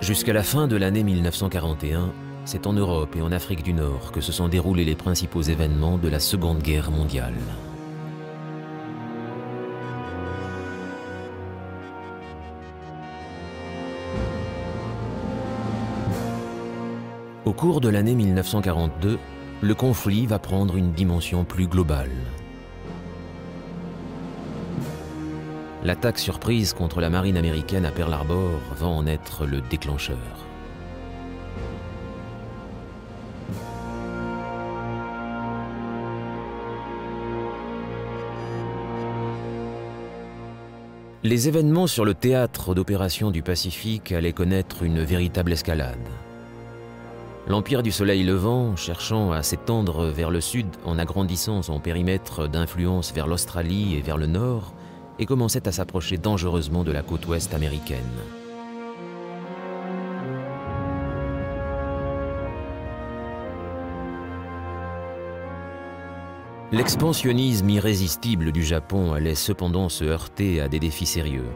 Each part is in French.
Jusqu'à la fin de l'année 1941, c'est en Europe et en Afrique du Nord que se sont déroulés les principaux événements de la Seconde Guerre mondiale. Au cours de l'année 1942, le conflit va prendre une dimension plus globale. L'attaque surprise contre la marine américaine à Pearl Harbor va en être le déclencheur. Les événements sur le théâtre d'opérations du Pacifique allaient connaître une véritable escalade. L'Empire du Soleil Levant, cherchant à s'étendre vers le sud en agrandissant son périmètre d'influence vers l'Australie et vers le nord, et commençait à s'approcher dangereusement de la côte ouest américaine. L'expansionnisme irrésistible du Japon allait cependant se heurter à des défis sérieux.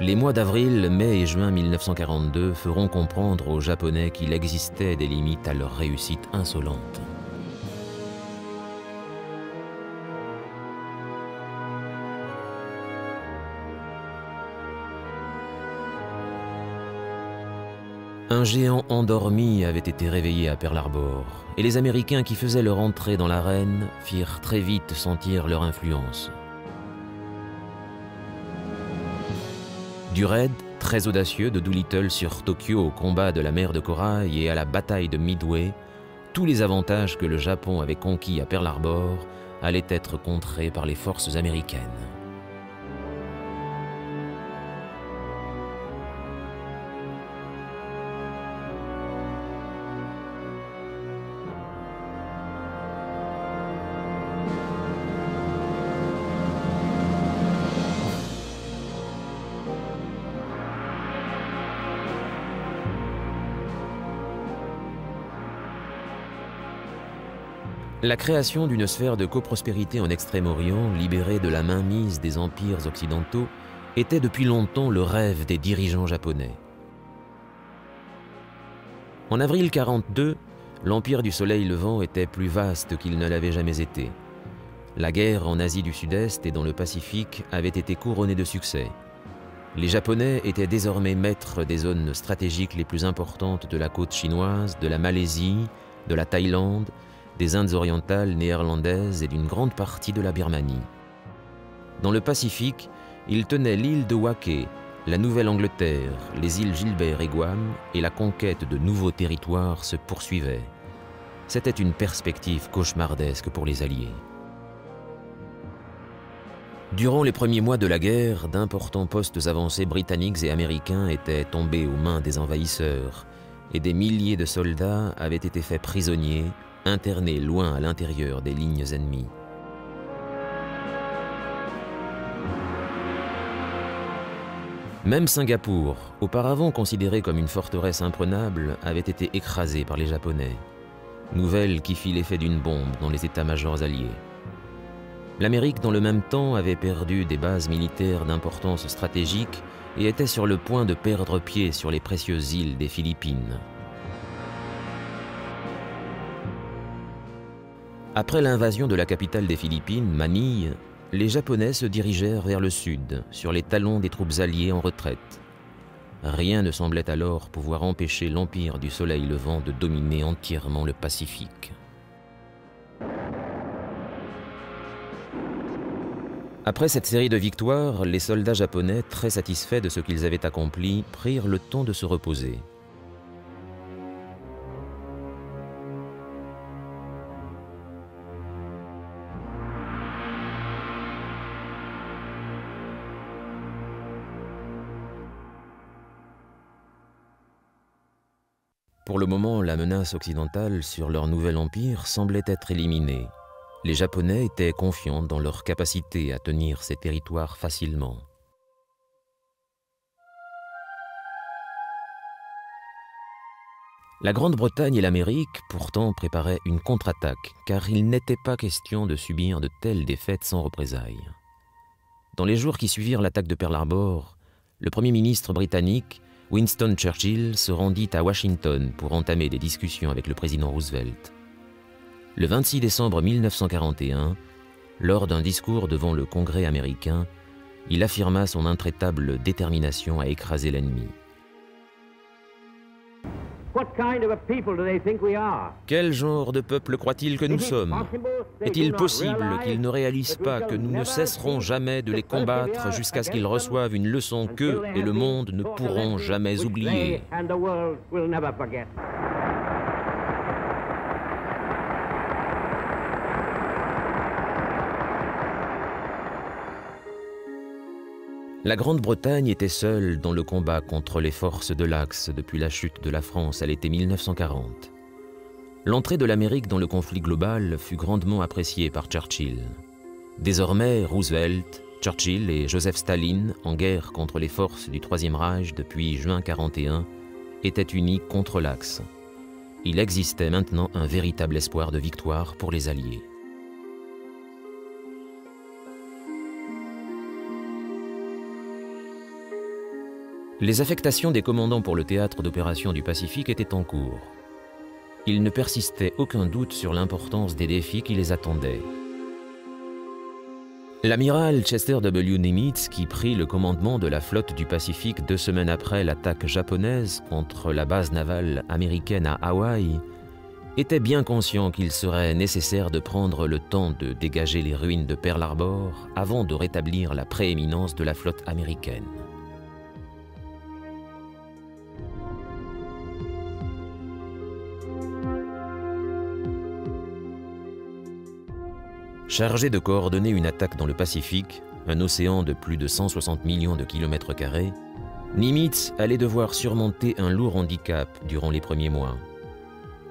Les mois d'avril, mai et juin 1942 feront comprendre aux Japonais qu'il existait des limites à leur réussite insolente. Un géant endormi avait été réveillé à Pearl Harbor, et les Américains qui faisaient leur entrée dans l'arène firent très vite sentir leur influence. Du raid très audacieux de Doolittle sur Tokyo au combat de la mer de Corail et à la bataille de Midway, tous les avantages que le Japon avait conquis à Pearl Harbor allaient être contrés par les forces américaines. La création d'une sphère de coprospérité en Extrême-Orient, libérée de la mainmise des empires occidentaux, était depuis longtemps le rêve des dirigeants japonais. En avril 1942, l'Empire du Soleil Levant était plus vaste qu'il ne l'avait jamais été. La guerre en Asie du Sud-Est et dans le Pacifique avait été couronnée de succès. Les Japonais étaient désormais maîtres des zones stratégiques les plus importantes de la côte chinoise, de la Malaisie, de la Thaïlande, des Indes orientales néerlandaises et d'une grande partie de la Birmanie. Dans le Pacifique, ils tenaient l'île de Wake, la Nouvelle-Angleterre, les îles Gilbert et Guam, et la conquête de nouveaux territoires se poursuivait. C'était une perspective cauchemardesque pour les Alliés. Durant les premiers mois de la guerre, d'importants postes avancés britanniques et américains étaient tombés aux mains des envahisseurs, et des milliers de soldats avaient été faits prisonniers, internés loin à l'intérieur des lignes ennemies. Même Singapour, auparavant considérée comme une forteresse imprenable, avait été écrasée par les Japonais. Nouvelle qui fit l'effet d'une bombe dans les états-majors alliés. L'Amérique, dans le même temps, avait perdu des bases militaires d'importance stratégique et était sur le point de perdre pied sur les précieuses îles des Philippines. Après l'invasion de la capitale des Philippines, Manille, les Japonais se dirigèrent vers le sud, sur les talons des troupes alliées en retraite. Rien ne semblait alors pouvoir empêcher l'Empire du Soleil Levant de dominer entièrement le Pacifique. Après cette série de victoires, les soldats japonais, très satisfaits de ce qu'ils avaient accompli, prirent le temps de se reposer. Pour le moment, la menace occidentale sur leur nouvel empire semblait être éliminée. Les Japonais étaient confiants dans leur capacité à tenir ces territoires facilement. La Grande-Bretagne et l'Amérique, pourtant, préparaient une contre-attaque, car il n'était pas question de subir de telles défaites sans représailles. Dans les jours qui suivirent l'attaque de Pearl Harbor, le Premier ministre britannique, Winston Churchill se rendit à Washington pour entamer des discussions avec le président Roosevelt. Le 26 décembre 1941, lors d'un discours devant le Congrès américain, il affirma son intraitable détermination à écraser l'ennemi. Quel genre de peuple croit-il que nous sommes? Est-il possible qu'ils ne réalisent pas que nous ne cesserons jamais de les combattre jusqu'à ce qu'ils reçoivent une leçon qu'eux et le monde ne pourront jamais oublier? La Grande-Bretagne était seule dans le combat contre les forces de l'Axe depuis la chute de la France à l'été 1940. L'entrée de l'Amérique dans le conflit global fut grandement appréciée par Churchill. Désormais, Roosevelt, Churchill et Joseph Staline, en guerre contre les forces du Troisième Reich depuis juin 1941, étaient unis contre l'Axe. Il existait maintenant un véritable espoir de victoire pour les Alliés. Les affectations des commandants pour le théâtre d'opérations du Pacifique étaient en cours. Il ne persistait aucun doute sur l'importance des défis qui les attendaient. L'amiral Chester W. Nimitz, qui prit le commandement de la flotte du Pacifique 2 semaines après l'attaque japonaise contre la base navale américaine à Hawaï, était bien conscient qu'il serait nécessaire de prendre le temps de dégager les ruines de Pearl Harbor avant de rétablir la prééminence de la flotte américaine. Chargé de coordonner une attaque dans le Pacifique, un océan de plus de 160 millions de kilomètres carrés, Nimitz allait devoir surmonter un lourd handicap durant les premiers mois.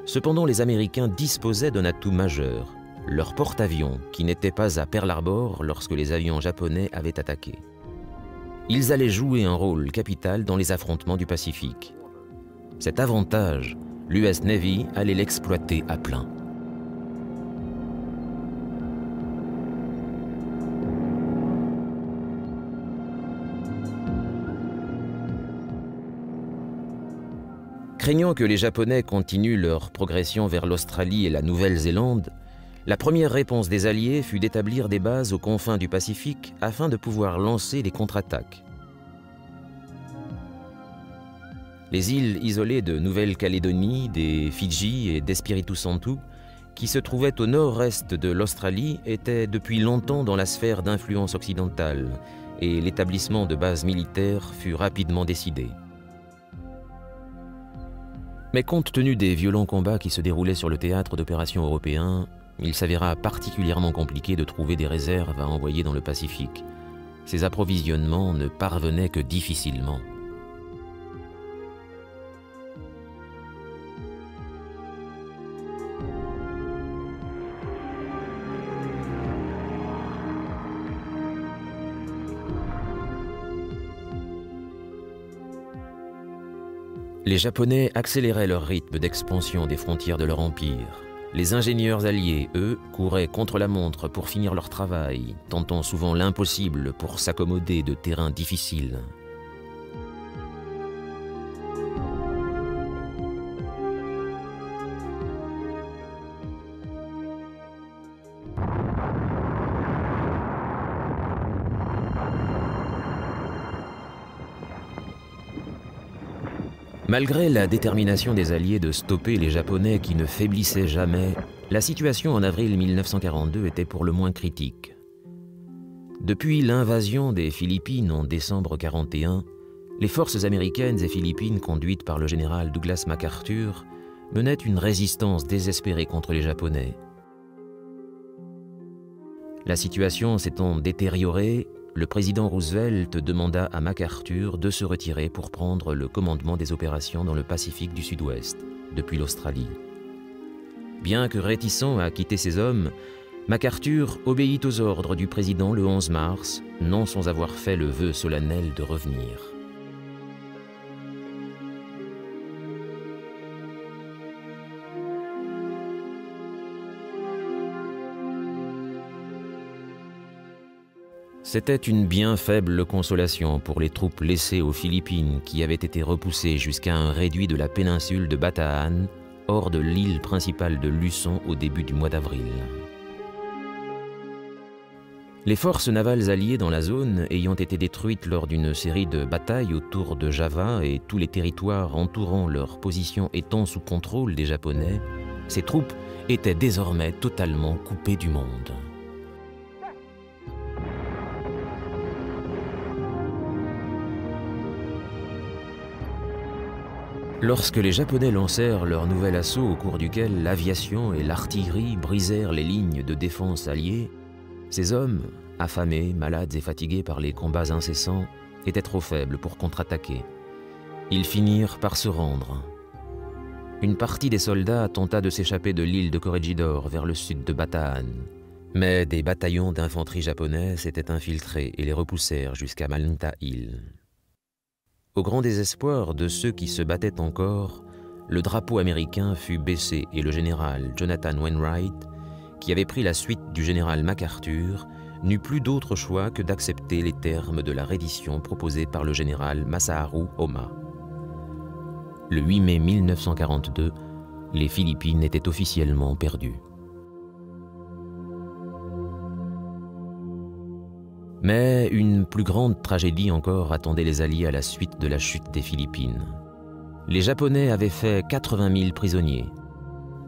Cependant, les Américains disposaient d'un atout majeur, leur porte-avions, qui n'était pas à Pearl Harbor lorsque les avions japonais avaient attaqué. Ils allaient jouer un rôle capital dans les affrontements du Pacifique. Cet avantage, l'US Navy allait l'exploiter à plein. Craignant que les Japonais continuent leur progression vers l'Australie et la Nouvelle-Zélande, la première réponse des Alliés fut d'établir des bases aux confins du Pacifique afin de pouvoir lancer des contre-attaques. Les îles isolées de Nouvelle-Calédonie, des Fidji et d'Espiritu Santo, qui se trouvaient au nord-est de l'Australie, étaient depuis longtemps dans la sphère d'influence occidentale, et l'établissement de bases militaires fut rapidement décidé. Mais compte tenu des violents combats qui se déroulaient sur le théâtre d'opérations européen, il s'avéra particulièrement compliqué de trouver des réserves à envoyer dans le Pacifique. Ces approvisionnements ne parvenaient que difficilement. Les Japonais accéléraient leur rythme d'expansion des frontières de leur empire. Les ingénieurs alliés, eux, couraient contre la montre pour finir leur travail, tentant souvent l'impossible pour s'accommoder de terrains difficiles. Malgré la détermination des Alliés de stopper les Japonais qui ne faiblissaient jamais, la situation en avril 1942 était pour le moins critique. Depuis l'invasion des Philippines en décembre 1941, les forces américaines et philippines conduites par le général Douglas MacArthur menaient une résistance désespérée contre les Japonais. La situation s'étant détériorée, le président Roosevelt demanda à MacArthur de se retirer pour prendre le commandement des opérations dans le Pacifique du Sud-Ouest, depuis l'Australie. Bien que réticent à quitter ses hommes, MacArthur obéit aux ordres du président le 11 mars, non sans avoir fait le vœu solennel de revenir. C'était une bien faible consolation pour les troupes laissées aux Philippines qui avaient été repoussées jusqu'à un réduit de la péninsule de Bataan, hors de l'île principale de Luçon au début du mois d'avril. Les forces navales alliées dans la zone ayant été détruites lors d'une série de batailles autour de Java et tous les territoires entourant leur position étant sous contrôle des Japonais, ces troupes étaient désormais totalement coupées du monde. Lorsque les Japonais lancèrent leur nouvel assaut au cours duquel l'aviation et l'artillerie brisèrent les lignes de défense alliées, ces hommes, affamés, malades et fatigués par les combats incessants, étaient trop faibles pour contre-attaquer. Ils finirent par se rendre. Une partie des soldats tenta de s'échapper de l'île de Corregidor vers le sud de Bataan, mais des bataillons d'infanterie japonais s'étaient infiltrés et les repoussèrent jusqu'à Malnta Hill. Au grand désespoir de ceux qui se battaient encore, le drapeau américain fut baissé et le général Jonathan Wainwright, qui avait pris la suite du général MacArthur, n'eut plus d'autre choix que d'accepter les termes de la reddition proposée par le général Masaharu Homma. Le 8 mai 1942, les Philippines étaient officiellement perdues. Mais une plus grande tragédie encore attendait les Alliés à la suite de la chute des Philippines. Les Japonais avaient fait 80 000 prisonniers.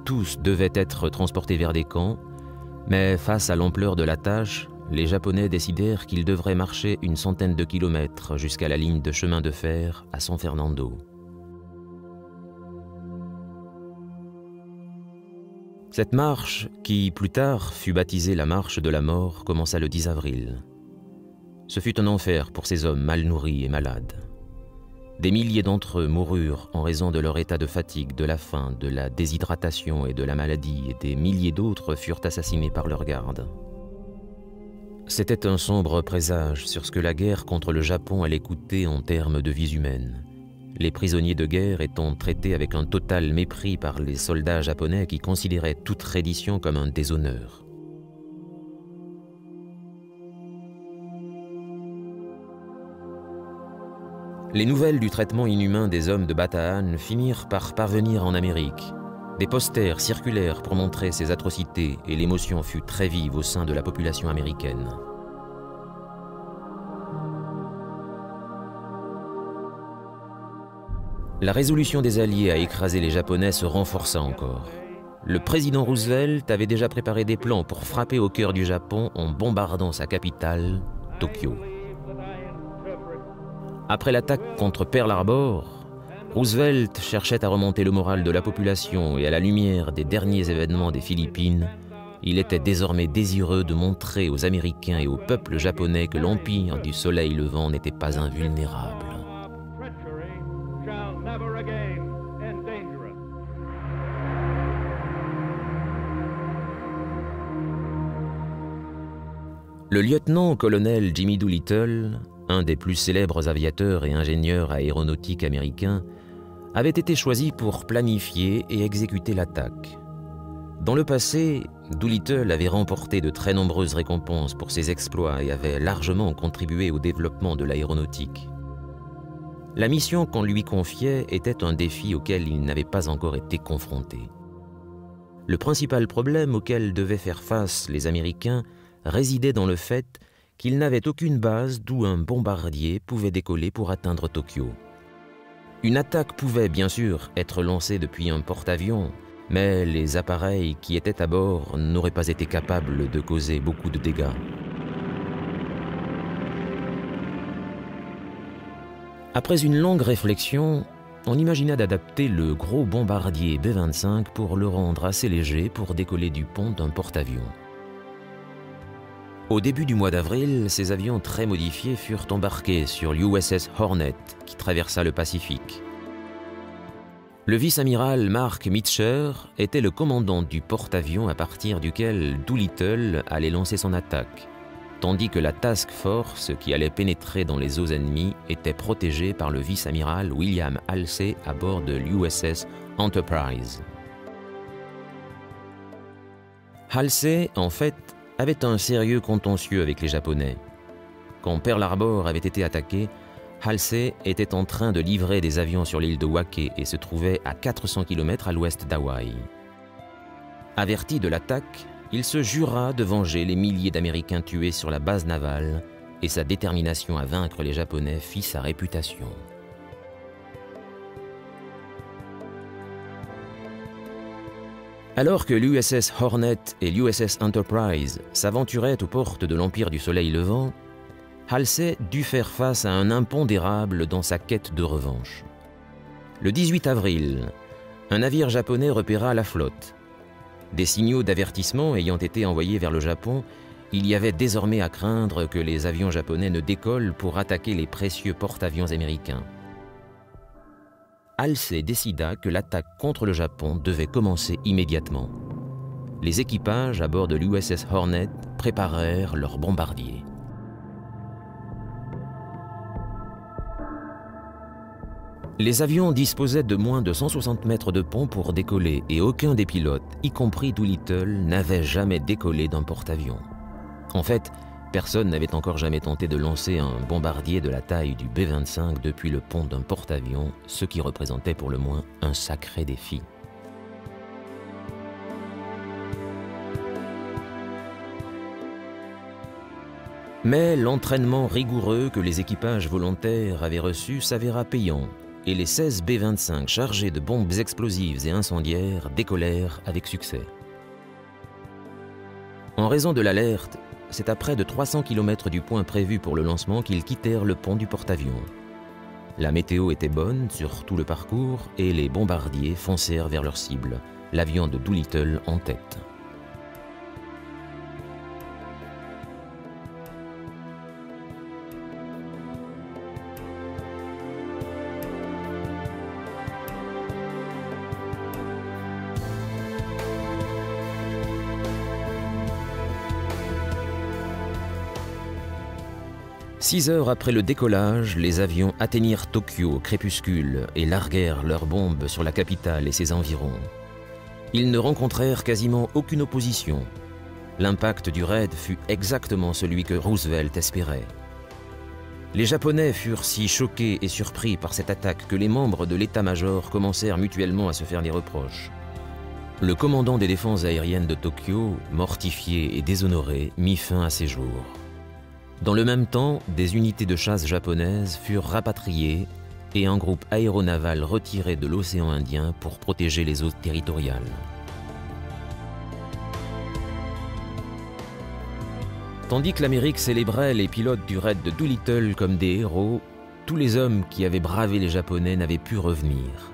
Tous devaient être transportés vers des camps, mais face à l'ampleur de la tâche, les Japonais décidèrent qu'ils devraient marcher une centaine de kilomètres jusqu'à la ligne de chemin de fer à San Fernando. Cette marche, qui plus tard fut baptisée la marche de la mort, commença le 10 avril. Ce fut un enfer pour ces hommes mal nourris et malades. Des milliers d'entre eux moururent en raison de leur état de fatigue, de la faim, de la déshydratation et de la maladie, et des milliers d'autres furent assassinés par leurs gardes. C'était un sombre présage sur ce que la guerre contre le Japon allait coûter en termes de vies humaines, les prisonniers de guerre étant traités avec un total mépris par les soldats japonais qui considéraient toute reddition comme un déshonneur. Les nouvelles du traitement inhumain des hommes de Bataan finirent par parvenir en Amérique. Des posters circulèrent pour montrer ces atrocités et l'émotion fut très vive au sein de la population américaine. La résolution des Alliés à écraser les Japonais se renforça encore. Le président Roosevelt avait déjà préparé des plans pour frapper au cœur du Japon en bombardant sa capitale, Tokyo. Après l'attaque contre Pearl Harbor, Roosevelt cherchait à remonter le moral de la population et à la lumière des derniers événements des Philippines, il était désormais désireux de montrer aux Américains et au peuple japonais que l'empire du soleil levant n'était pas invulnérable. Le lieutenant-colonel Jimmy Doolittle, un des plus célèbres aviateurs et ingénieurs aéronautiques américains, avait été choisi pour planifier et exécuter l'attaque. Dans le passé, Doolittle avait remporté de très nombreuses récompenses pour ses exploits et avait largement contribué au développement de l'aéronautique. La mission qu'on lui confiait était un défi auquel il n'avait pas encore été confronté. Le principal problème auquel devaient faire face les Américains résidait dans le fait qu'ils n'avaient aucune base d'où un bombardier pouvait décoller pour atteindre Tokyo. Une attaque pouvait bien sûr être lancée depuis un porte-avions, mais les appareils qui étaient à bord n'auraient pas été capables de causer beaucoup de dégâts. Après une longue réflexion, on imagina d'adapter le gros bombardier B-25 pour le rendre assez léger pour décoller du pont d'un porte-avions. Au début du mois d'avril, ces avions très modifiés furent embarqués sur l'USS Hornet qui traversa le Pacifique. Le vice-amiral Mark Mitscher était le commandant du porte-avions à partir duquel Doolittle allait lancer son attaque, tandis que la Task Force qui allait pénétrer dans les eaux ennemies était protégée par le vice-amiral William Halsey à bord de l'USS Enterprise. Halsey, en fait, avait un sérieux contentieux avec les Japonais. quand Pearl Harbor avait été attaqué, Halsey était en train de livrer des avions sur l'île de Wake et se trouvait à 400 km à l'ouest d'Hawaï. Averti de l'attaque, il se jura de venger les milliers d'Américains tués sur la base navale et sa détermination à vaincre les Japonais fit sa réputation. Alors que l'USS Hornet et l'USS Enterprise s'aventuraient aux portes de l'Empire du Soleil Levant, Halsey dut faire face à un impondérable dans sa quête de revanche. Le 18 avril, un navire japonais repéra la flotte. Des signaux d'avertissement ayant été envoyés vers le Japon, il y avait désormais à craindre que les avions japonais ne décollent pour attaquer les précieux porte-avions américains. Halsey décida que l'attaque contre le Japon devait commencer immédiatement. Les équipages à bord de l'USS Hornet préparèrent leurs bombardiers. Les avions disposaient de moins de 160 mètres de pont pour décoller et aucun des pilotes, y compris Doolittle, n'avait jamais décollé d'un porte-avions. En fait, personne n'avait encore jamais tenté de lancer un bombardier de la taille du B-25 depuis le pont d'un porte-avions, ce qui représentait pour le moins un sacré défi. Mais l'entraînement rigoureux que les équipages volontaires avaient reçu s'avéra payant, et les 16 B-25 chargés de bombes explosives et incendiaires décollèrent avec succès. En raison de l'alerte, c'est à près de 300 km du point prévu pour le lancement qu'ils quittèrent le pont du porte-avions. La météo était bonne sur tout le parcours et les bombardiers foncèrent vers leur cible, l'avion de Doolittle en tête. Six heures après le décollage, les avions atteignirent Tokyo au crépuscule et larguèrent leurs bombes sur la capitale et ses environs. Ils ne rencontrèrent quasiment aucune opposition. L'impact du raid fut exactement celui que Roosevelt espérait. Les Japonais furent si choqués et surpris par cette attaque que les membres de l'état-major commencèrent mutuellement à se faire des reproches. Le commandant des défenses aériennes de Tokyo, mortifié et déshonoré, mit fin à ses jours. Dans le même temps, des unités de chasse japonaises furent rapatriées et un groupe aéronaval retiré de l'océan Indien pour protéger les eaux territoriales. Tandis que l'Amérique célébrait les pilotes du raid de Doolittle comme des héros, tous les hommes qui avaient bravé les Japonais n'avaient pu revenir.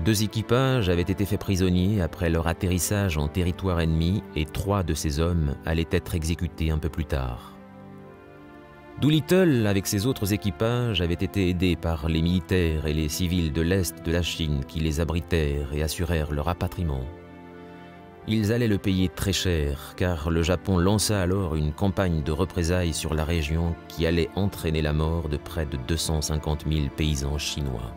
2 équipages avaient été faits prisonniers après leur atterrissage en territoire ennemi et 3 de ces hommes allaient être exécutés un peu plus tard. Doolittle, avec ses autres équipages, avait été aidé par les militaires et les civils de l'Est de la Chine qui les abritèrent et assurèrent leur rapatriement. Ils allaient le payer très cher, car le Japon lança alors une campagne de représailles sur la région qui allait entraîner la mort de près de 250 000 paysans chinois.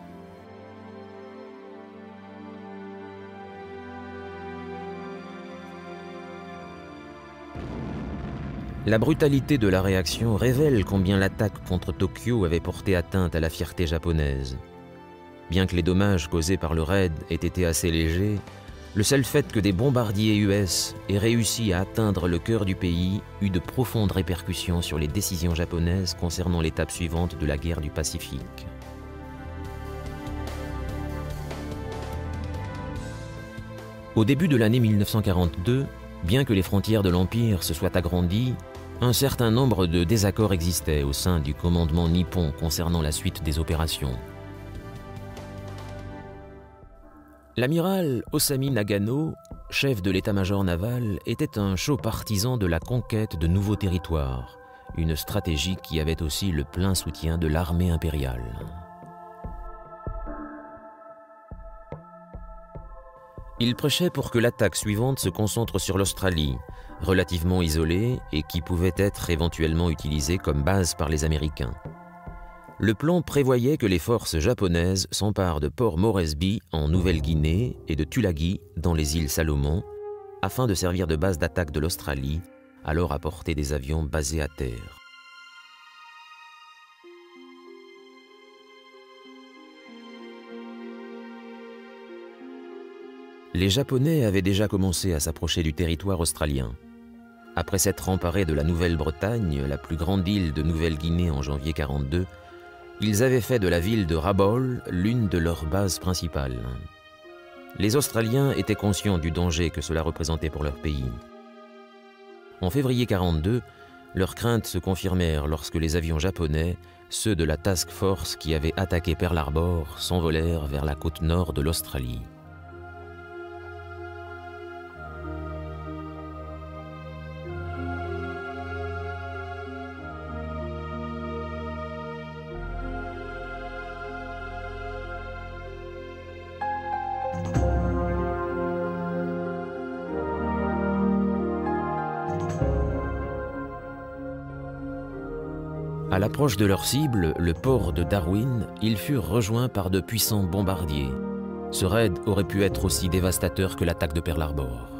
La brutalité de la réaction révèle combien l'attaque contre Tokyo avait porté atteinte à la fierté japonaise. Bien que les dommages causés par le raid aient été assez légers, le seul fait que des bombardiers US aient réussi à atteindre le cœur du pays eut de profondes répercussions sur les décisions japonaises concernant l'étape suivante de la guerre du Pacifique. Au début de l'année 1942, bien que les frontières de l'Empire se soient agrandies, un certain nombre de désaccords existaient au sein du commandement nippon concernant la suite des opérations. L'amiral Osami Nagano, chef de l'état-major naval, était un chaud partisan de la conquête de nouveaux territoires, une stratégie qui avait aussi le plein soutien de l'armée impériale. Il prêchait pour que l'attaque suivante se concentre sur l'Australie, relativement isolée et qui pouvait être éventuellement utilisée comme base par les Américains. Le plan prévoyait que les forces japonaises s'emparent de Port Moresby en Nouvelle-Guinée et de Tulagi dans les îles Salomon, afin de servir de base d'attaque de l'Australie, alors à portée des avions basés à terre. Les Japonais avaient déjà commencé à s'approcher du territoire australien. Après s'être emparés de la Nouvelle-Bretagne, la plus grande île de Nouvelle-Guinée en janvier 1942, ils avaient fait de la ville de Rabaul l'une de leurs bases principales. Les Australiens étaient conscients du danger que cela représentait pour leur pays. En février 1942, leurs craintes se confirmèrent lorsque les avions japonais, ceux de la Task Force qui avaient attaqué Pearl Harbor, s'envolèrent vers la côte nord de l'Australie. À l'approche de leur cible, le port de Darwin, ils furent rejoints par de puissants bombardiers. Ce raid aurait pu être aussi dévastateur que l'attaque de Pearl Harbor.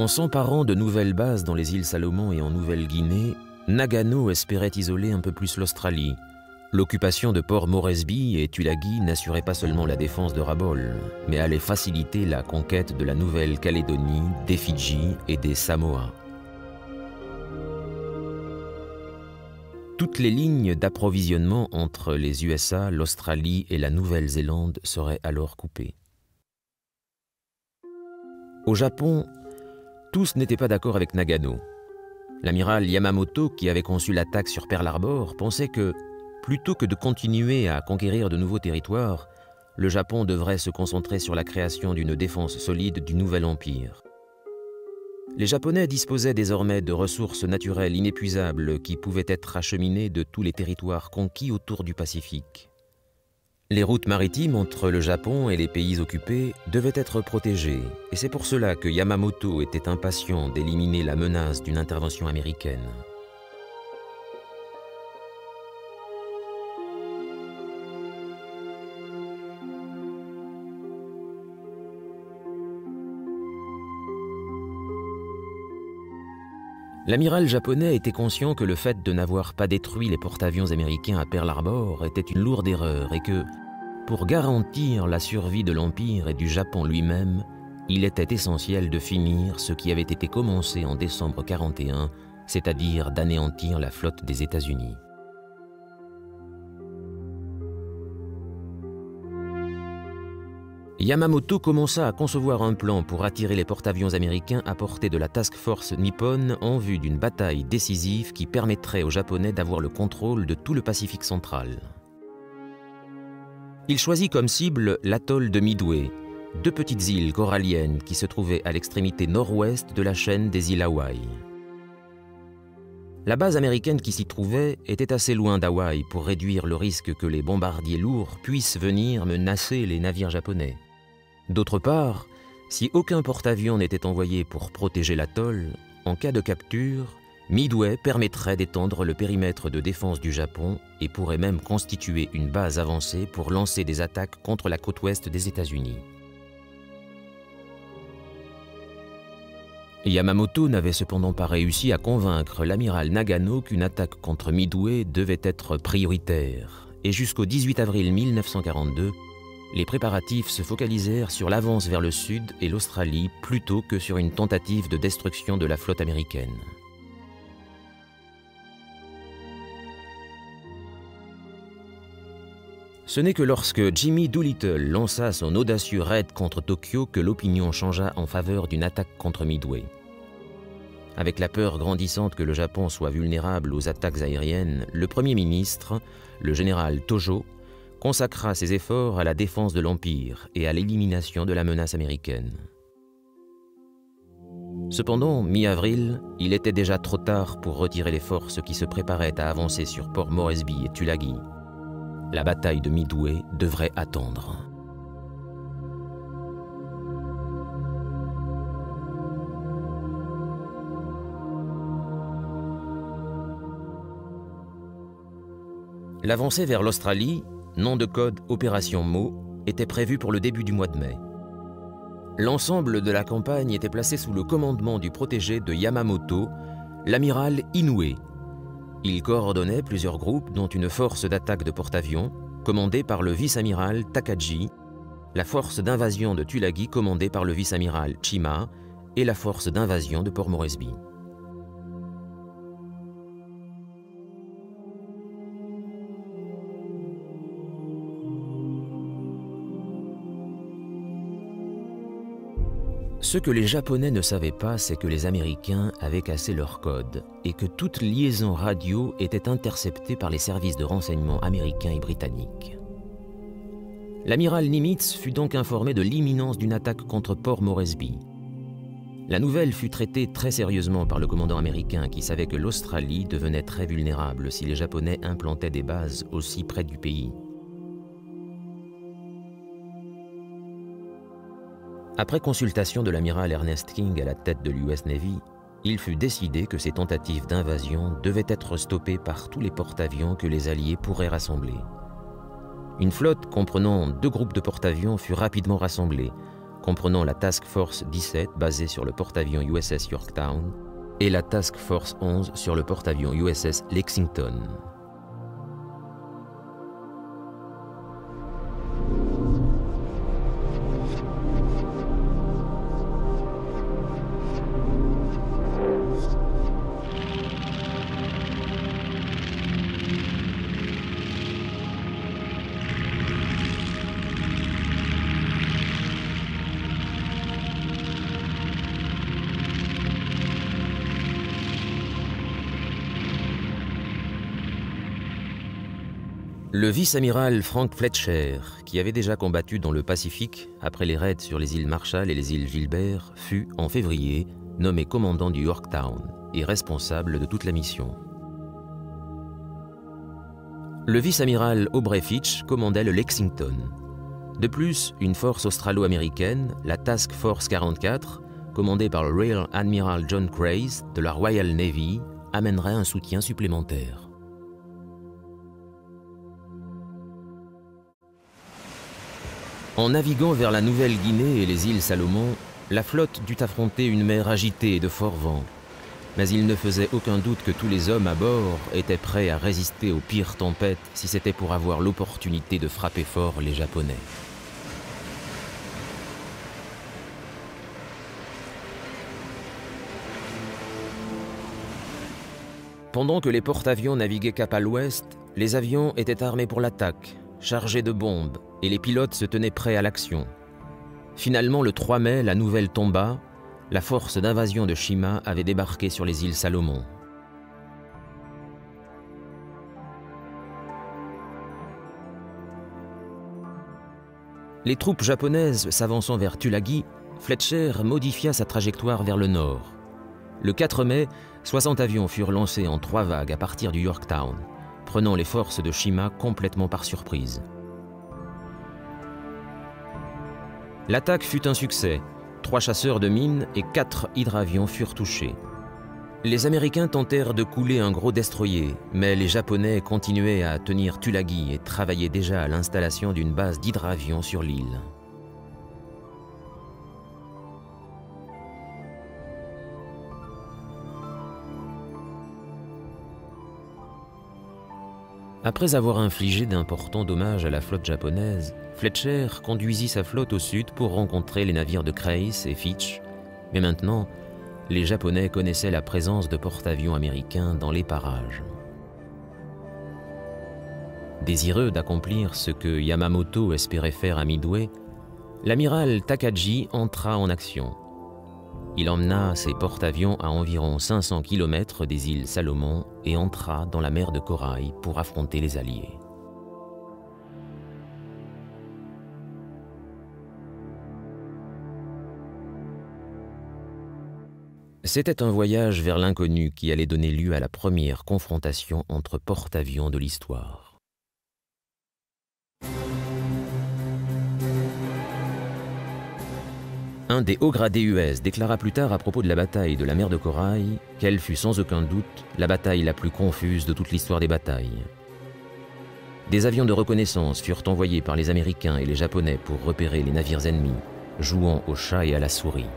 En s'emparant de nouvelles bases dans les îles Salomon et en Nouvelle-Guinée, Nagano espérait isoler un peu plus l'Australie. L'occupation de Port Moresby et Tulagi n'assurait pas seulement la défense de Rabaul, mais allait faciliter la conquête de la Nouvelle-Calédonie, des Fidji et des Samoa. Toutes les lignes d'approvisionnement entre les USA, l'Australie et la Nouvelle-Zélande seraient alors coupées. Au Japon, tous n'étaient pas d'accord avec Nagano. L'amiral Yamamoto, qui avait conçu l'attaque sur Pearl Harbor, pensait que, plutôt que de continuer à conquérir de nouveaux territoires, le Japon devrait se concentrer sur la création d'une défense solide du nouvel empire. Les Japonais disposaient désormais de ressources naturelles inépuisables qui pouvaient être acheminées de tous les territoires conquis autour du Pacifique. Les routes maritimes entre le Japon et les pays occupés devaient être protégées, et c'est pour cela que Yamamoto était impatient d'éliminer la menace d'une intervention américaine. L'amiral japonais était conscient que le fait de n'avoir pas détruit les porte-avions américains à Pearl Harbor était une lourde erreur et que, pour garantir la survie de l'Empire et du Japon lui-même, il était essentiel de finir ce qui avait été commencé en décembre 1941, c'est-à-dire d'anéantir la flotte des États-Unis. Yamamoto commença à concevoir un plan pour attirer les porte-avions américains à portée de la Task Force nippone en vue d'une bataille décisive qui permettrait aux Japonais d'avoir le contrôle de tout le Pacifique central. Il choisit comme cible l'atoll de Midway, deux petites îles coralliennes qui se trouvaient à l'extrémité nord-ouest de la chaîne des îles Hawaï. La base américaine qui s'y trouvait était assez loin d'Hawaï pour réduire le risque que les bombardiers lourds puissent venir menacer les navires japonais. D'autre part, si aucun porte-avions n'était envoyé pour protéger l'atoll, en cas de capture, Midway permettrait d'étendre le périmètre de défense du Japon et pourrait même constituer une base avancée pour lancer des attaques contre la côte ouest des États-Unis. Yamamoto n'avait cependant pas réussi à convaincre l'amiral Nagano qu'une attaque contre Midway devait être prioritaire, et jusqu'au 18 avril 1942, les préparatifs se focalisèrent sur l'avance vers le sud et l'Australie plutôt que sur une tentative de destruction de la flotte américaine. Ce n'est que lorsque Jimmy Doolittle lança son audacieux raid contre Tokyo que l'opinion changea en faveur d'une attaque contre Midway. Avec la peur grandissante que le Japon soit vulnérable aux attaques aériennes, le Premier ministre, le général Tojo, consacra ses efforts à la défense de l'Empire et à l'élimination de la menace américaine. Cependant, mi-avril, il était déjà trop tard pour retirer les forces qui se préparaient à avancer sur Port Moresby et Tulagi. La bataille de Midway devrait attendre. L'avancée vers l'Australie, nom de code Opération Mo, était prévue pour le début du mois de mai. L'ensemble de la campagne était placé sous le commandement du protégé de Yamamoto, l'amiral Inoue. Il coordonnait plusieurs groupes, dont une force d'attaque de porte-avions, commandée par le vice-amiral Takagi, la force d'invasion de Tulagi commandée par le vice-amiral Chima et la force d'invasion de Port Moresby. Ce que les Japonais ne savaient pas, c'est que les Américains avaient cassé leur code et que toute liaison radio était interceptée par les services de renseignement américains et britanniques. L'amiral Nimitz fut donc informé de l'imminence d'une attaque contre Port Moresby. La nouvelle fut traitée très sérieusement par le commandant américain qui savait que l'Australie devenait très vulnérable si les Japonais implantaient des bases aussi près du pays. Après consultation de l'amiral Ernest King à la tête de l'US Navy, il fut décidé que ces tentatives d'invasion devaient être stoppées par tous les porte-avions que les Alliés pourraient rassembler. Une flotte comprenant 2 groupes de porte-avions fut rapidement rassemblée, comprenant la Task Force 17 basée sur le porte-avions USS Yorktown et la Task Force 11 sur le porte-avions USS Lexington. Le vice-amiral Frank Fletcher, qui avait déjà combattu dans le Pacifique après les raids sur les îles Marshall et les îles Gilbert, fut, en février, nommé commandant du Yorktown et responsable de toute la mission. Le vice-amiral Aubrey Fitch commandait le Lexington. De plus, une force australo-américaine, la Task Force 44, commandée par le Rear Admiral John Craze de la Royal Navy, amènerait un soutien supplémentaire. En naviguant vers la Nouvelle-Guinée et les îles Salomon, la flotte dut affronter une mer agitée et de forts vents. Mais il ne faisait aucun doute que tous les hommes à bord étaient prêts à résister aux pires tempêtes si c'était pour avoir l'opportunité de frapper fort les Japonais. Pendant que les porte-avions naviguaient cap à l'ouest, les avions étaient armés pour l'attaque, chargés de bombes, et les pilotes se tenaient prêts à l'action. Finalement, le 3 mai, la nouvelle tomba, la force d'invasion de Shima avait débarqué sur les îles Salomon. Les troupes japonaises s'avançant vers Tulagi, Fletcher modifia sa trajectoire vers le nord. Le 4 mai, 60 avions furent lancés en 3 vagues à partir du Yorktown, prenant les forces de Shima complètement par surprise. L'attaque fut un succès. 3 chasseurs de mines et 4 hydravions furent touchés. Les Américains tentèrent de couler un gros destroyer, mais les Japonais continuaient à tenir Tulagi et travaillaient déjà à l'installation d'une base d'hydravions sur l'île. Après avoir infligé d'importants dommages à la flotte japonaise, Fletcher conduisit sa flotte au sud pour rencontrer les navires de Craze et Fitch, mais maintenant, les Japonais connaissaient la présence de porte-avions américains dans les parages. Désireux d'accomplir ce que Yamamoto espérait faire à Midway, l'amiral Takagi entra en action. Il emmena ses porte-avions à environ 500 km des îles Salomon et entra dans la mer de Corail pour affronter les Alliés. C'était un voyage vers l'inconnu qui allait donner lieu à la première confrontation entre porte-avions de l'histoire. Un des hauts gradés US déclara plus tard à propos de la bataille de la mer de Corail qu'elle fut sans aucun doute la bataille la plus confuse de toute l'histoire des batailles. Des avions de reconnaissance furent envoyés par les Américains et les Japonais pour repérer les navires ennemis, jouant au chat et à la souris.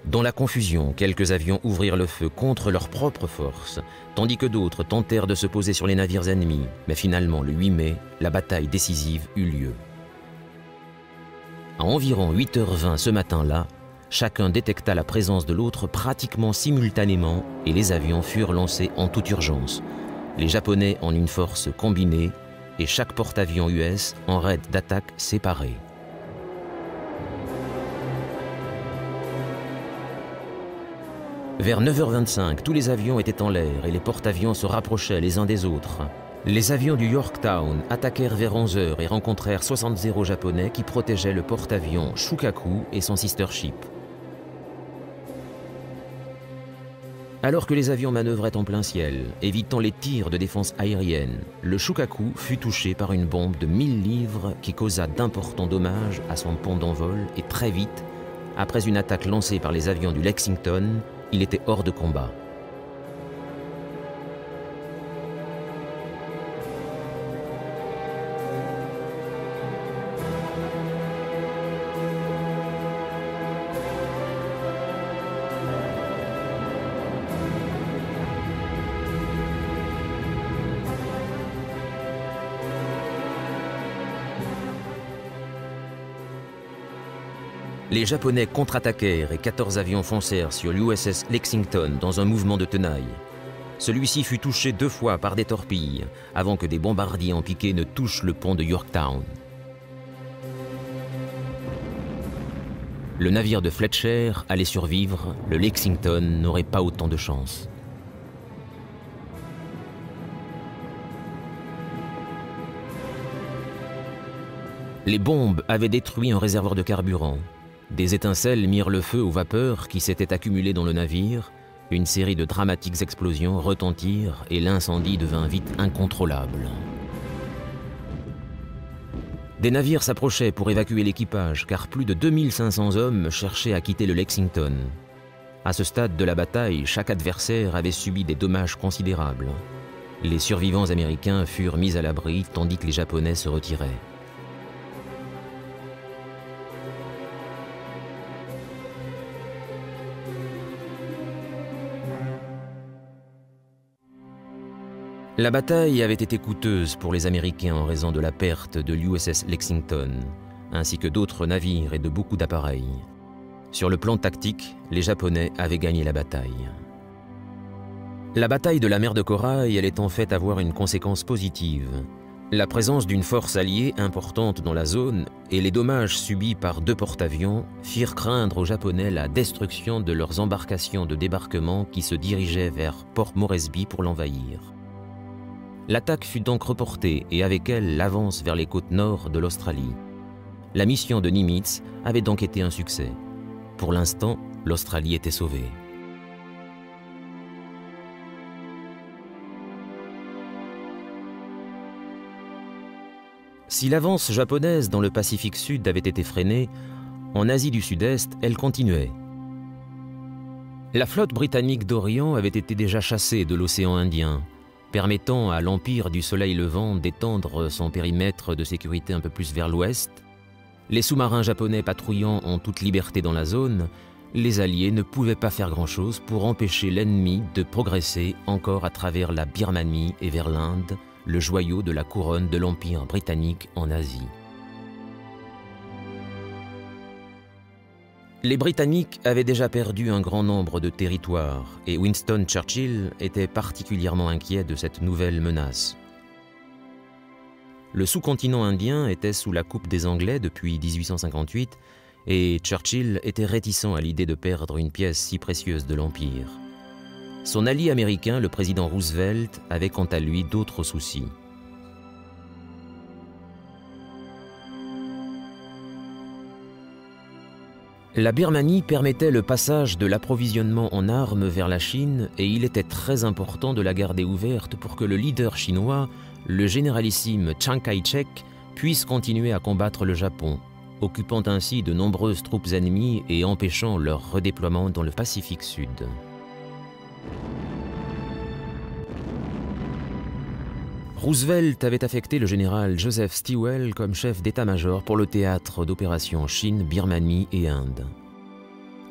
Dans la confusion, quelques avions ouvrirent le feu contre leurs propres forces, tandis que d'autres tentèrent de se poser sur les navires ennemis. Mais finalement, le 8 mai, la bataille décisive eut lieu. À environ 8h20 ce matin-là, chacun détecta la présence de l'autre pratiquement simultanément et les avions furent lancés en toute urgence. Les Japonais en une force combinée et chaque porte-avions US en raid d'attaque séparés. Vers 9h25, tous les avions étaient en l'air et les porte-avions se rapprochaient les uns des autres. Les avions du Yorktown attaquèrent vers 11h et rencontrèrent 60 japonais qui protégeaient le porte-avions Shukaku et son sister ship. Alors que les avions manœuvraient en plein ciel, évitant les tirs de défense aérienne, le Shukaku fut touché par une bombe de 1000 livres qui causa d'importants dommages à son pont d'envol et très vite, après une attaque lancée par les avions du Lexington, il était hors de combat. Les Japonais contre-attaquèrent et 14 avions foncèrent sur l'USS Lexington dans un mouvement de tenaille. Celui-ci fut touché 2 fois par des torpilles avant que des bombardiers en piqué ne touchent le pont de Yorktown. Le navire de Fletcher allait survivre, le Lexington n'aurait pas autant de chance. Les bombes avaient détruit un réservoir de carburant. Des étincelles mirent le feu aux vapeurs qui s'étaient accumulées dans le navire, une série de dramatiques explosions retentirent et l'incendie devint vite incontrôlable. Des navires s'approchaient pour évacuer l'équipage car plus de 2500 hommes cherchaient à quitter le Lexington. À ce stade de la bataille, chaque adversaire avait subi des dommages considérables. Les survivants américains furent mis à l'abri tandis que les Japonais se retiraient. La bataille avait été coûteuse pour les Américains en raison de la perte de l'USS Lexington, ainsi que d'autres navires et de beaucoup d'appareils. Sur le plan tactique, les Japonais avaient gagné la bataille. La bataille de la mer de Corail allait en fait avoir une conséquence positive. La présence d'une force alliée importante dans la zone et les dommages subis par 2 porte-avions firent craindre aux Japonais la destruction de leurs embarcations de débarquement qui se dirigeaient vers Port Moresby pour l'envahir. L'attaque fut donc reportée et avec elle l'avance vers les côtes nord de l'Australie. La mission de Nimitz avait donc été un succès. Pour l'instant, l'Australie était sauvée. Si l'avance japonaise dans le Pacifique Sud avait été freinée, en Asie du Sud-Est, elle continuait. La flotte britannique d'Orient avait été déjà chassée de l'océan Indien, permettant à l'Empire du Soleil Levant d'étendre son périmètre de sécurité un peu plus vers l'ouest. Les sous-marins japonais patrouillant en toute liberté dans la zone, les Alliés ne pouvaient pas faire grand-chose pour empêcher l'ennemi de progresser encore à travers la Birmanie et vers l'Inde, le joyau de la couronne de l'Empire britannique en Asie. Les Britanniques avaient déjà perdu un grand nombre de territoires et Winston Churchill était particulièrement inquiet de cette nouvelle menace. Le sous-continent indien était sous la coupe des Anglais depuis 1858 et Churchill était réticent à l'idée de perdre une pièce si précieuse de l'Empire. Son allié américain, le président Roosevelt, avait quant à lui d'autres soucis. La Birmanie permettait le passage de l'approvisionnement en armes vers la Chine et il était très important de la garder ouverte pour que le leader chinois le généralissime Chiang Kai-shek puisse continuer à combattre le Japon, occupant ainsi de nombreuses troupes ennemies et empêchant leur redéploiement dans le Pacifique Sud. Roosevelt avait affecté le général Joseph Stilwell comme chef d'état-major pour le théâtre d'opérations Chine, Birmanie et Inde.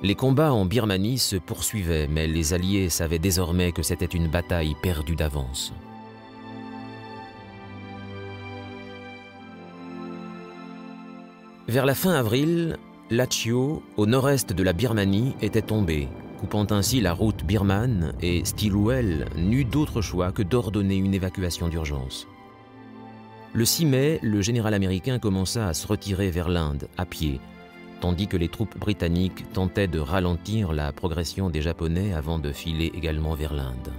Les combats en Birmanie se poursuivaient, mais les Alliés savaient désormais que c'était une bataille perdue d'avance. Vers la fin avril, Lachio, au nord-est de la Birmanie, était tombé, coupant ainsi la route birmane, et Stilwell n'eut d'autre choix que d'ordonner une évacuation d'urgence. Le 6 mai, le général américain commença à se retirer vers l'Inde, à pied, tandis que les troupes britanniques tentaient de ralentir la progression des Japonais avant de filer également vers l'Inde.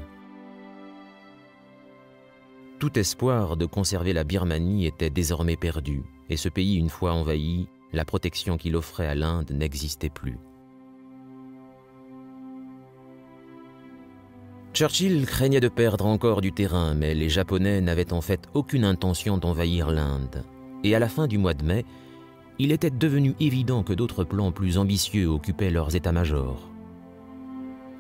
Tout espoir de conserver la Birmanie était désormais perdu, et ce pays, une fois envahi, la protection qu'il offrait à l'Inde n'existait plus. Churchill craignait de perdre encore du terrain, mais les Japonais n'avaient en fait aucune intention d'envahir l'Inde. Et à la fin du mois de mai, il était devenu évident que d'autres plans plus ambitieux occupaient leurs états-majors.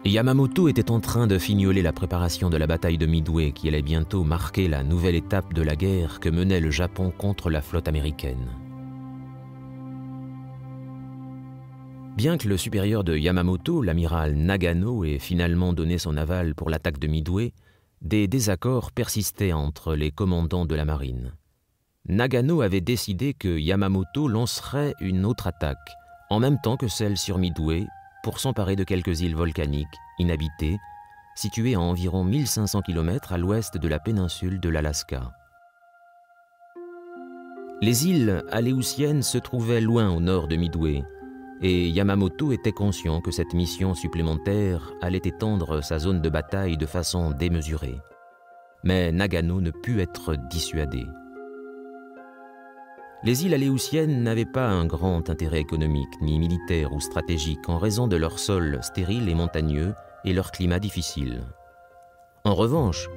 Yamamoto était en train de fignoler la préparation de la bataille de Midway qui allait bientôt marquer la nouvelle étape de la guerre que menait le Japon contre la flotte américaine. Bien que le supérieur de Yamamoto, l'amiral Nagano, ait finalement donné son aval pour l'attaque de Midway, des désaccords persistaient entre les commandants de la marine. Nagano avait décidé que Yamamoto lancerait une autre attaque, en même temps que celle sur Midway, pour s'emparer de quelques îles volcaniques, inhabitées, situées à environ 1500 km à l'ouest de la péninsule de l'Alaska. Les îles aléoutiennes se trouvaient loin au nord de Midway, et Yamamoto était conscient que cette mission supplémentaire allait étendre sa zone de bataille de façon démesurée. Mais Nagano ne put être dissuadé. Les îles aléoutiennes n'avaient pas un grand intérêt économique, ni militaire ou stratégique en raison de leur sol stérile et montagneux et leur climat difficile. En revanche,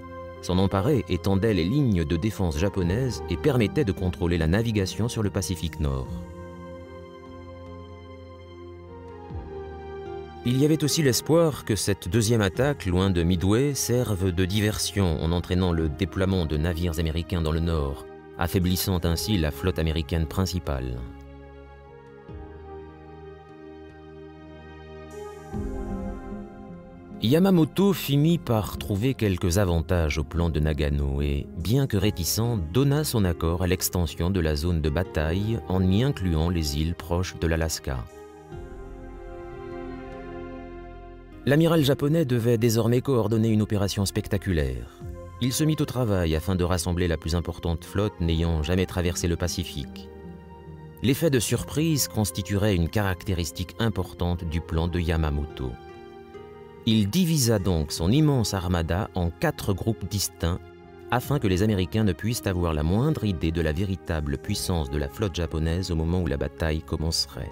s'en emparer étendait les lignes de défense japonaises et permettait de contrôler la navigation sur le Pacifique Nord. Il y avait aussi l'espoir que cette deuxième attaque, loin de Midway, serve de diversion en entraînant le déploiement de navires américains dans le nord, affaiblissant ainsi la flotte américaine principale. Yamamoto finit par trouver quelques avantages au plan de Nagano et, bien que réticent, donna son accord à l'extension de la zone de bataille en y incluant les îles proches de l'Alaska. L'amiral japonais devait désormais coordonner une opération spectaculaire. Il se mit au travail afin de rassembler la plus importante flotte n'ayant jamais traversé le Pacifique. L'effet de surprise constituerait une caractéristique importante du plan de Yamamoto. Il divisa donc son immense armada en 4 groupes distincts afin que les Américains ne puissent avoir la moindre idée de la véritable puissance de la flotte japonaise au moment où la bataille commencerait.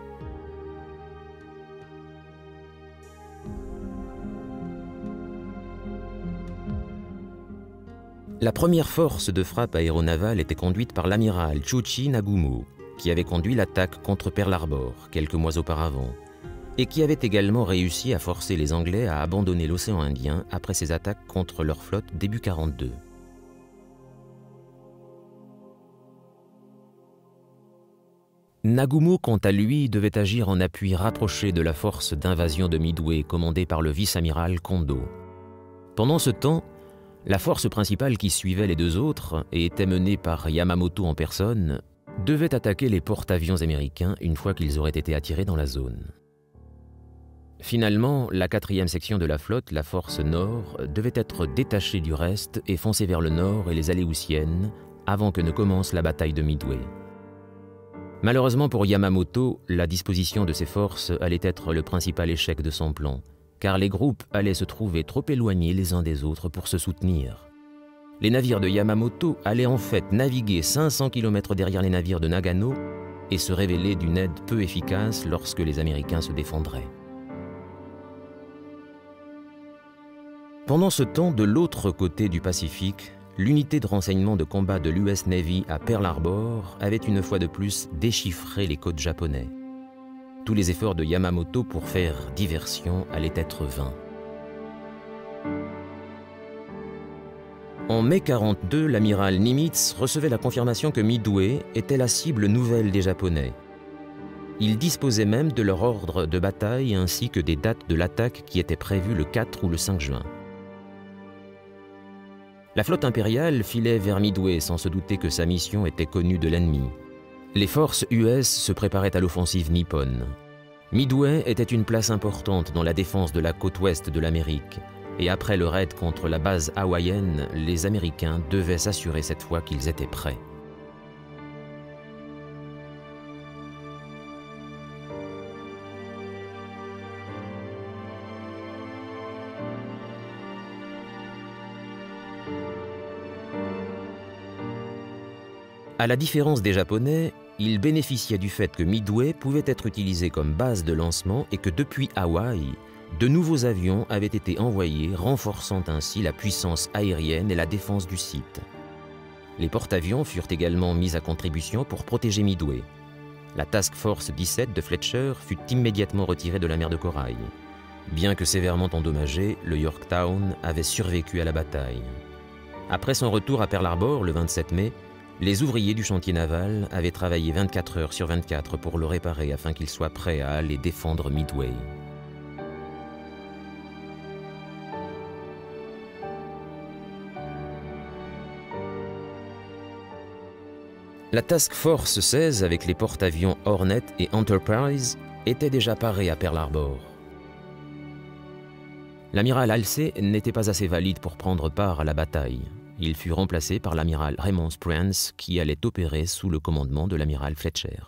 La première force de frappe aéronavale était conduite par l'amiral Chuchi Nagumo, qui avait conduit l'attaque contre Pearl Harbor quelques mois auparavant, et qui avait également réussi à forcer les Anglais à abandonner l'océan Indien après ses attaques contre leur flotte début 1942. Nagumo, quant à lui, devait agir en appui rapproché de la force d'invasion de Midway commandée par le vice-amiral Kondo. Pendant ce temps, la force principale qui suivait les 2 autres, et était menée par Yamamoto en personne, devait attaquer les porte-avions américains une fois qu'ils auraient été attirés dans la zone. Finalement, la 4e section de la flotte, la force Nord, devait être détachée du reste et foncer vers le nord et les Aléoutiennes avant que ne commence la bataille de Midway. Malheureusement pour Yamamoto, la disposition de ses forces allait être le principal échec de son plan, car les groupes allaient se trouver trop éloignés les uns des autres pour se soutenir. Les navires de Yamamoto allaient en fait naviguer 500 km derrière les navires de Nagano et se révéler d'une aide peu efficace lorsque les Américains se défendraient. Pendant ce temps, de l'autre côté du Pacifique, l'unité de renseignement de combat de l'US Navy à Pearl Harbor avait une fois de plus déchiffré les codes japonais. Tous les efforts de Yamamoto pour faire diversion allaient être vains. En mai 1942, l'amiral Nimitz recevait la confirmation que Midway était la cible nouvelle des Japonais. Il disposait même de leur ordre de bataille ainsi que des dates de l'attaque qui étaient prévues le 4 ou le 5 juin. La flotte impériale filait vers Midway sans se douter que sa mission était connue de l'ennemi. Les forces US se préparaient à l'offensive nippone. Midway était une place importante dans la défense de la côte ouest de l'Amérique, et après le raid contre la base hawaïenne, les Américains devaient s'assurer cette fois qu'ils étaient prêts. À la différence des Japonais, ils bénéficiaient du fait que Midway pouvait être utilisé comme base de lancement et que depuis Hawaï, de nouveaux avions avaient été envoyés, renforçant ainsi la puissance aérienne et la défense du site. Les porte-avions furent également mis à contribution pour protéger Midway. La Task Force 17 de Fletcher fut immédiatement retirée de la mer de Corail. Bien que sévèrement endommagé, le Yorktown avait survécu à la bataille. Après son retour à Pearl Harbor le 27 mai, les ouvriers du chantier naval avaient travaillé 24 heures sur 24 pour le réparer afin qu'il soit prêt à aller défendre Midway. La Task Force 16 avec les porte-avions Hornet et Enterprise était déjà parée à Pearl Harbor. L'amiral Halsey n'était pas assez valide pour prendre part à la bataille. Il fut remplacé par l'amiral Raymond Sprance qui allait opérer sous le commandement de l'amiral Fletcher.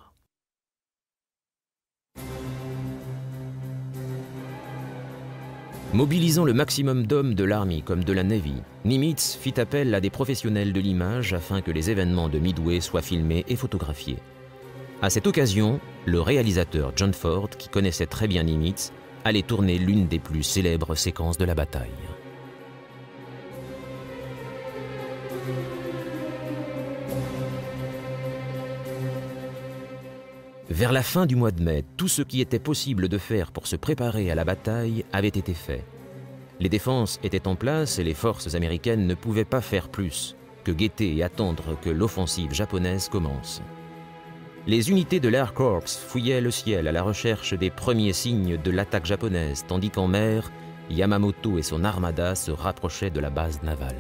Mobilisant le maximum d'hommes de l'Army comme de la Navy, Nimitz fit appel à des professionnels de l'image afin que les événements de Midway soient filmés et photographiés. À cette occasion, le réalisateur John Ford, qui connaissait très bien Nimitz, allait tourner l'une des plus célèbres séquences de la bataille. Vers la fin du mois de mai, tout ce qui était possible de faire pour se préparer à la bataille avait été fait. Les défenses étaient en place et les forces américaines ne pouvaient pas faire plus que guetter et attendre que l'offensive japonaise commence. Les unités de l'Air Corps fouillaient le ciel à la recherche des premiers signes de l'attaque japonaise, tandis qu'en mer, Yamamoto et son armada se rapprochaient de la base navale.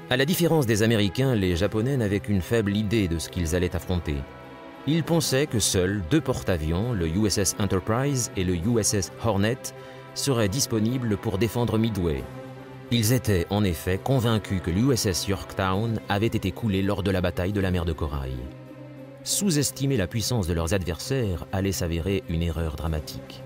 À la différence des Américains, les Japonais n'avaient qu'une faible idée de ce qu'ils allaient affronter. Ils pensaient que seuls 2 porte-avions, le USS Enterprise et le USS Hornet, seraient disponibles pour défendre Midway. Ils étaient en effet convaincus que l'USS Yorktown avait été coulé lors de la bataille de la mer de Corail. Sous-estimer la puissance de leurs adversaires allait s'avérer une erreur dramatique.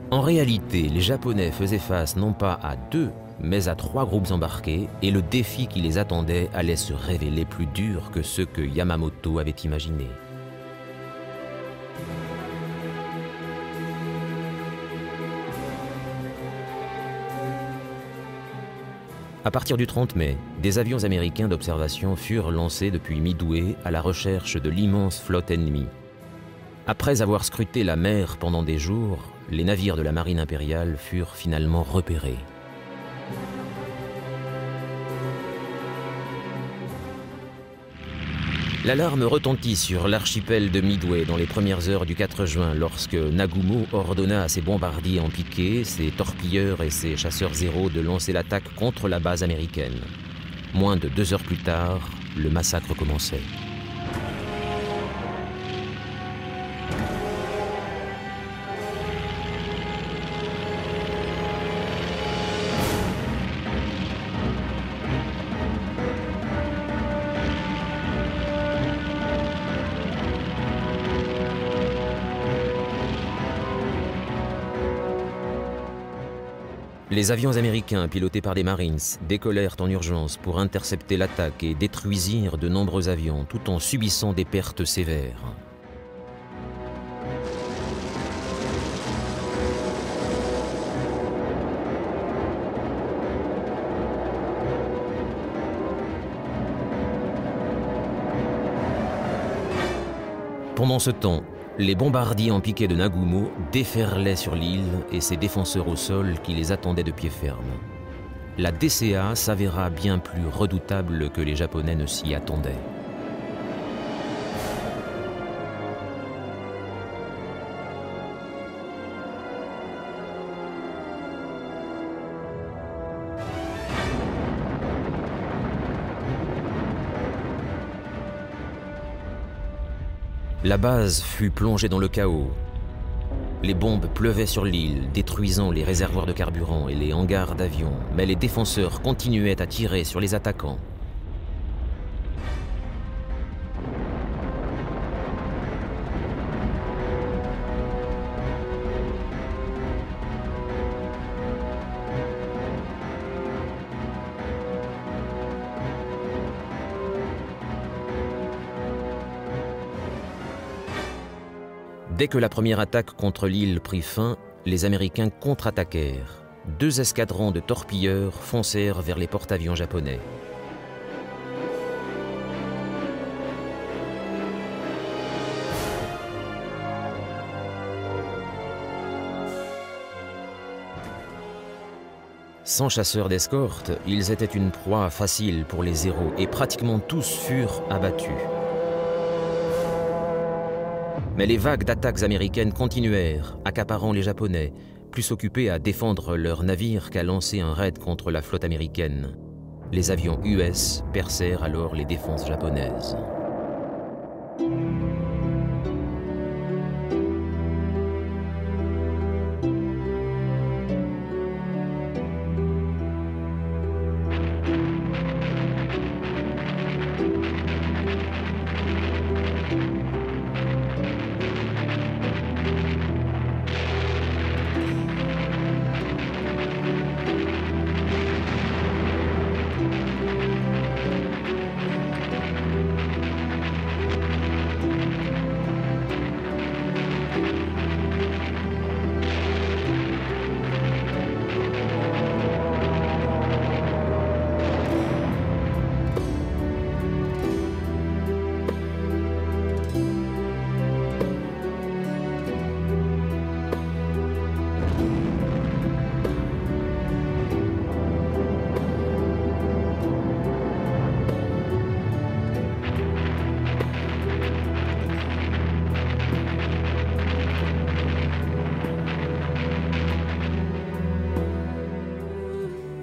En réalité, les Japonais faisaient face non pas à 2, mais à 3 groupes embarqués, et le défi qui les attendait allait se révéler plus dur que ceux que Yamamoto avait imaginés. À partir du 30 mai, des avions américains d'observation furent lancés depuis Midway à la recherche de l'immense flotte ennemie. Après avoir scruté la mer pendant des jours, les navires de la marine impériale furent finalement repérés. L'alarme retentit sur l'archipel de Midway dans les premières heures du 4 juin lorsque Nagumo ordonna à ses bombardiers en piqué, ses torpilleurs et ses chasseurs zéro de lancer l'attaque contre la base américaine. Moins de 2 heures plus tard, le massacre commençait. Les avions américains, pilotés par des Marines, décollèrent en urgence pour intercepter l'attaque et détruisirent de nombreux avions, tout en subissant des pertes sévères. Pendant ce temps, les bombardiers en piqué de Nagumo déferlaient sur l'île et ses défenseurs au sol qui les attendaient de pied ferme. La DCA s'avéra bien plus redoutable que les Japonais ne s'y attendaient. La base fut plongée dans le chaos. Les bombes pleuvaient sur l'île, détruisant les réservoirs de carburant et les hangars d'avions, mais les défenseurs continuaient à tirer sur les attaquants. Dès que la première attaque contre l'île prit fin, les Américains contre-attaquèrent. 2 escadrons de torpilleurs foncèrent vers les porte-avions japonais. Sans chasseurs d'escorte, ils étaient une proie facile pour les Zéros et pratiquement tous furent abattus. Mais les vagues d'attaques américaines continuèrent, accaparant les Japonais, plus occupés à défendre leurs navires qu'à lancer un raid contre la flotte américaine. Les avions US percèrent alors les défenses japonaises.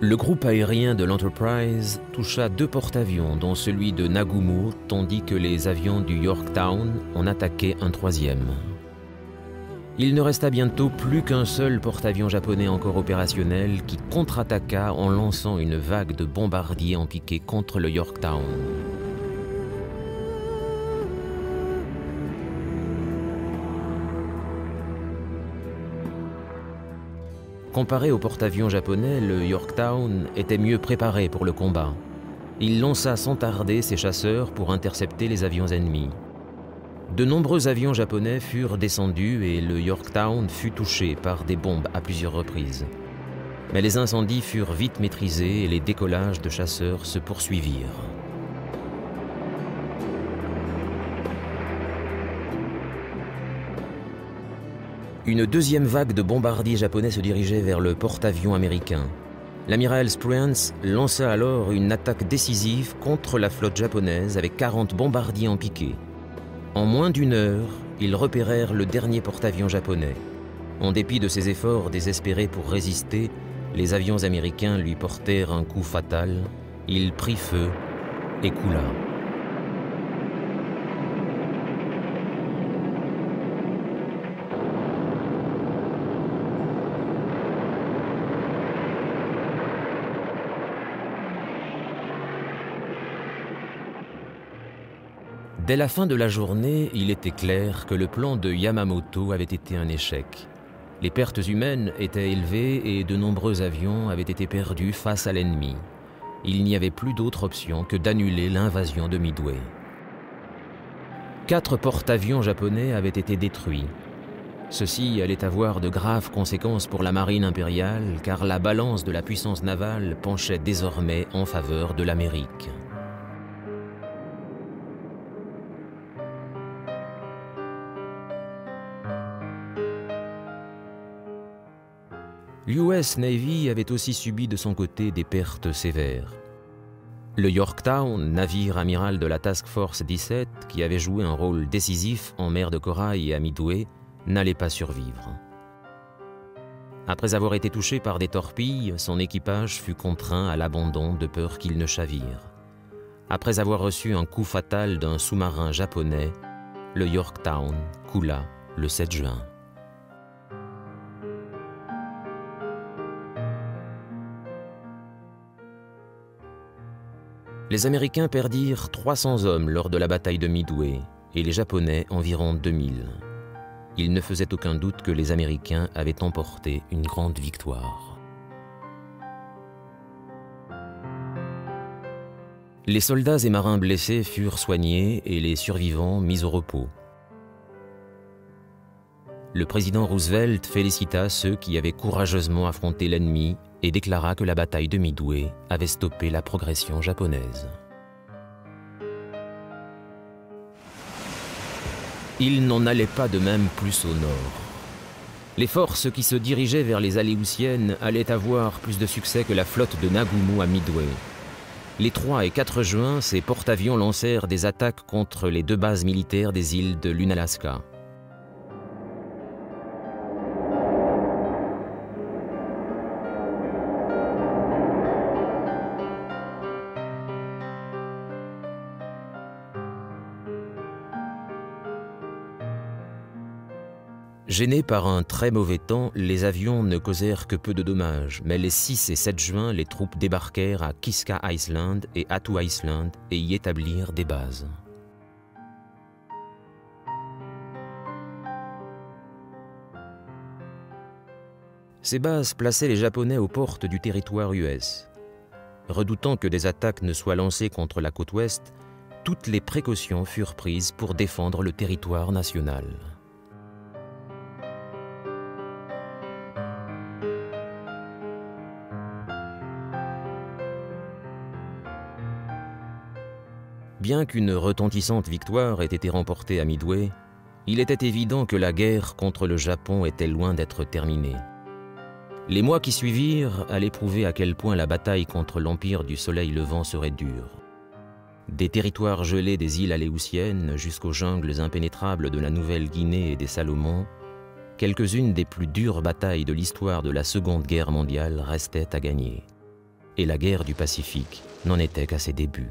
Le groupe aérien de l'Enterprise toucha 2 porte-avions, dont celui de Nagumo, tandis que les avions du Yorktown en attaquaient un 3e. Il ne resta bientôt plus qu'un seul porte-avions japonais encore opérationnel qui contre-attaqua en lançant une vague de bombardiers en piqué contre le Yorktown. Comparé au porte-avions japonais, le Yorktown était mieux préparé pour le combat. Il lança sans tarder ses chasseurs pour intercepter les avions ennemis. De nombreux avions japonais furent descendus et le Yorktown fut touché par des bombes à plusieurs reprises. Mais les incendies furent vite maîtrisés et les décollages de chasseurs se poursuivirent. Une 2e vague de bombardiers japonais se dirigeait vers le porte-avions américain. L'amiral Spruance lança alors une attaque décisive contre la flotte japonaise avec 40 bombardiers en piqué. En moins d'1 heure, ils repérèrent le dernier porte-avions japonais. En dépit de ses efforts désespérés pour résister, les avions américains lui portèrent un coup fatal. Il prit feu et coula. Dès la fin de la journée, il était clair que le plan de Yamamoto avait été un échec. Les pertes humaines étaient élevées et de nombreux avions avaient été perdus face à l'ennemi. Il n'y avait plus d'autre option que d'annuler l'invasion de Midway. 4 porte-avions japonais avaient été détruits. Ceci allait avoir de graves conséquences pour la marine impériale, car la balance de la puissance navale penchait désormais en faveur de l'Amérique. L'US Navy avait aussi subi de son côté des pertes sévères. Le Yorktown, navire amiral de la Task Force 17, qui avait joué un rôle décisif en mer de Corail et à Midway, n'allait pas survivre. Après avoir été touché par des torpilles, son équipage fut contraint à l'abandon de peur qu'il ne chavire. Après avoir reçu un coup fatal d'un sous-marin japonais, le Yorktown coula le 7 juin. Les Américains perdirent 300 hommes lors de la bataille de Midway et les Japonais environ 2000. Il ne faisait aucun doute que les Américains avaient emporté une grande victoire. Les soldats et marins blessés furent soignés et les survivants mis au repos. Le président Roosevelt félicita ceux qui avaient courageusement affronté l'ennemi et déclara que la bataille de Midway avait stoppé la progression japonaise. Il n'en allait pas de même plus au nord. Les forces qui se dirigeaient vers les Aléoutiennes allaient avoir plus de succès que la flotte de Nagumo à Midway. Les 3 et 4 juin, ces porte-avions lancèrent des attaques contre les 2 bases militaires des îles de l'Unalaska. Gênés par un très mauvais temps, les avions ne causèrent que peu de dommages, mais les 6 et 7 juin, les troupes débarquèrent à Kiska Island et Attu Island et y établirent des bases. Ces bases plaçaient les Japonais aux portes du territoire US. Redoutant que des attaques ne soient lancées contre la côte ouest, toutes les précautions furent prises pour défendre le territoire national. Bien qu'une retentissante victoire ait été remportée à Midway, il était évident que la guerre contre le Japon était loin d'être terminée. Les mois qui suivirent allaient prouver à quel point la bataille contre l'Empire du Soleil Levant serait dure. Des territoires gelés des îles Aléoutiennes jusqu'aux jungles impénétrables de la Nouvelle-Guinée et des Salomon, quelques-unes des plus dures batailles de l'histoire de la Seconde Guerre mondiale restaient à gagner. Et la guerre du Pacifique n'en était qu'à ses débuts.